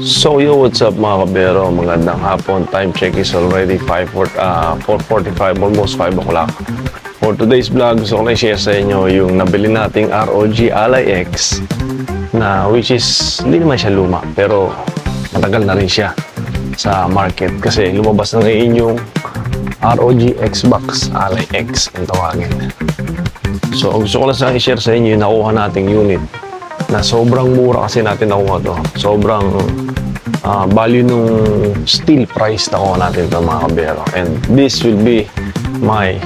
So yo, what's up mga kabero? Magandang hapon. Time check is already 4:45, almost 5 o'clock. For today's vlog, gusto ko na i-share sa inyo yung nabili nating ROG Ally X na which is hindi naman siya luma pero matagal na rin siya sa market kasi lumabas na ngayon yung ROG Xbox Ally X ang tawagin. So gusto ko na sa i-share sa inyo yung nakuha nating unit na sobrang mura kasi natin nakuha to. Sobrang value nung steel price nakuha natin ito mga kabero. And this will be my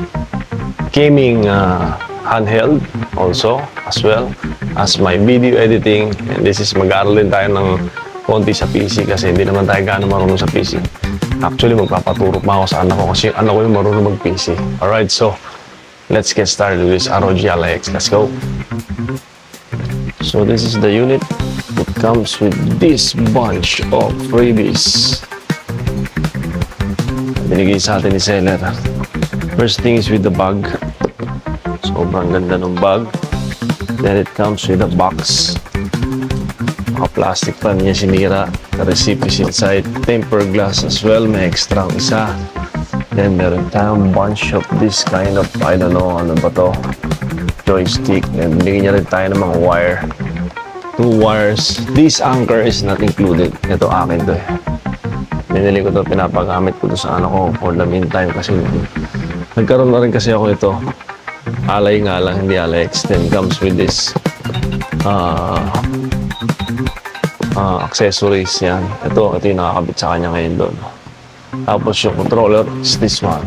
gaming handheld also as well as my video editing. And this is mag-aaral din tayo ng konti sa PC kasi hindi naman tayo gaano marunong sa PC. Actually magpapaturo pa ako sa anak ko kasi anak ko yung marunong mag-PC. Alright, so let's get started with this ROG Ally X. Let's go! So this is the unit. It comes with this bunch of freebies. Binigay sa atin ni seller. First thing is with the bag. Sobrang ganda ng bag. Then it comes with a box. Plastic pa niya sinira. The receipt is inside. Tempered glass as well. May extra isa. Then meron tayong bunch of this kind of, I don't know, ano ba to? Joystick. And binigyan niya rin tayo ng mga wire. 2 wires. This anchor is not included. Ito akin to eh. Binili ko to, pinapagamit ko to sa anak ko for the meantime kasi nagkaroon na rin kasi ako ito. Ally nga lang, hindi Ally X. Then comes with this accessories yan. Ito yung nakakabit sa kanya ngayon doon. Tapos yung controller is this one.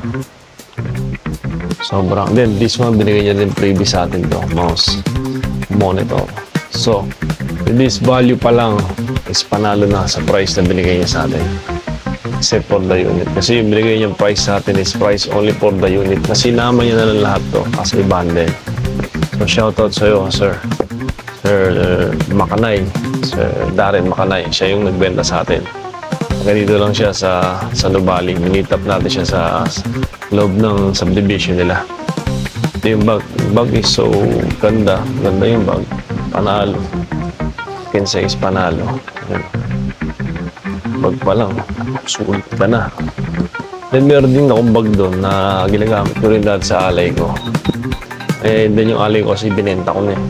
Sobrang, then this one binigay niya din freebie sa atin to, mouse, monitor. So with this value pa lang is panalo na sa price na binigay niya sa atin except for the unit kasi yung binigay niyang price sa atin is price only for the unit na sinama niya na lang lahat to as a bundle. So shoutout sa iyo Sir Makanay, Sir Darren Makanay, siya yung nagbenta sa atin. Ganito lang siya sa Nubali. Minit up natin siya sa loob ng subdivision nila. Ito yung bag. Bag is so ganda. Ganda yung bag. Panalo. Can say is panalo. Bag pa lang. Sulit ka na. Then meron din akong bag doon na ginagamit ko rin dahil sa alay ko. Eh, then yung alay ko kasi binenta ko na eh.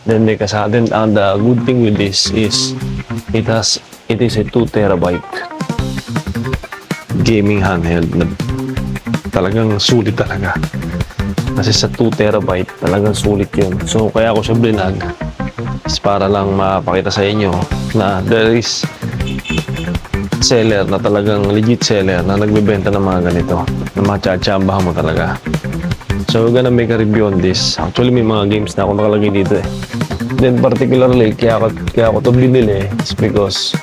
Then may kasatin. And the good thing with this is it is a 2 terabyte gaming handheld na talagang sulit talaga. Kasi sa 2 terabyte talagang sulit yun. So kaya ako siya blinag is para lang mapakita sa inyo na there is seller na talagang legit seller na nagbebenta ng mga ganito na matchatsambahan mo talaga. So we're gonna make a review on this. Actually may mga games na ako nakalagay dito eh. Then particularly kaya ako to binili is because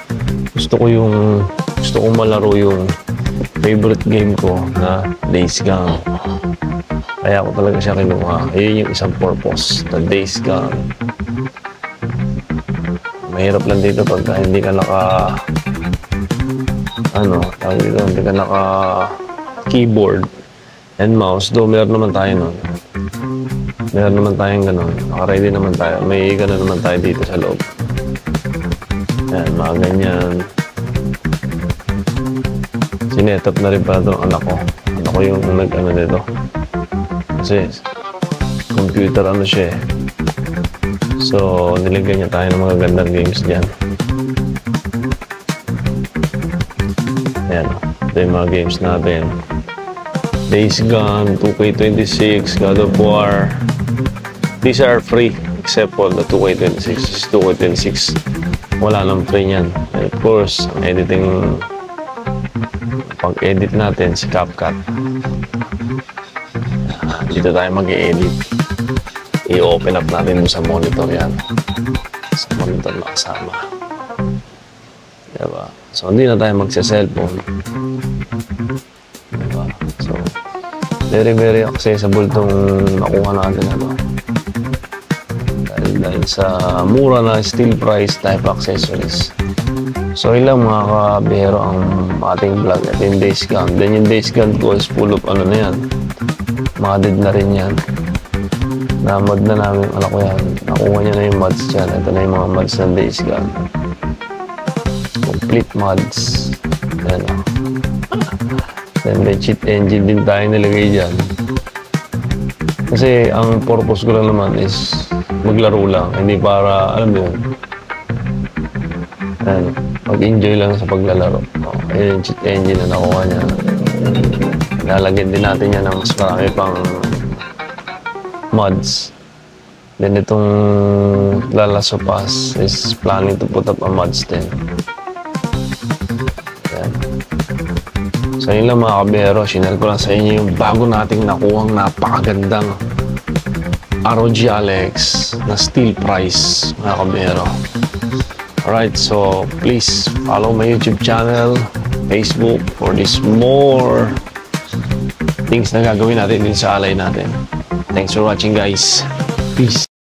gusto ko malaro yung favorite game ko na Days Gone. Kaya ako talaga siya kinuha. Ayun yung isang purpose, the Days Gone. Mahirap lang dito pag hindi ka hindi ka naka keyboard and mouse. Though meron naman tayo nun. Meron naman tayong gano'n. Naka-ready naman tayo. May gano'n naman tayo dito sa loob. Yan, mga ganyan. Sinetap na rin pa ito anak ko. Anak ko yung nag-ano nito. Kasi computer ano siya eh. So nilagyan niya tayo ng mga gandang games dyan. Ayan. Ito yung mga games natin. Days Gone, 2K26, God of War. These are free except for the 2K26. 2K26 wala nang free niyan. And of course, ang editing, pag-edit natin si CapCut. Dito tayo mag-i-edit. I-open up natin sa monitor yan. Sa monitor na kasama. Diba? So, hindi na tayo magsa-cellphone. Diba? So, very accessible tong nakuha natin na to. Dahil sa mura na steel price type accessories. So ilang mga kabihero ang ating vlog at yung Days Gone. Then yung Days Gone ko is full of ano na yan. Modded na rin yan. Na-mod na namin anak ko yan. Nakuha niya na yung mods dyan. Ito na yung mga mods ng Days Gone. complete mods. Ayan o. Then may cheat engine din tayo nilagay dyan. Kasi ang purpose ko lang naman is maglaro lang, hindi para, alam mo yun, ayan, mag-enjoy lang sa paglalaro. Ayan yung cheat engine na nakuha niya. Lalagyan din natin yan ng mas marami pang mods. Then itong Last of Us is planning to put up a mods din. Ayan. So yun lang mga kabero, sinare ko lang sa inyo yung bago nating nakuhang napakagandang ROG Alex na steel price mga kabero. Alright, so please follow my YouTube channel, Facebook for this more things na gagawin natin din sa alay natin. Thanks for watching guys. Peace.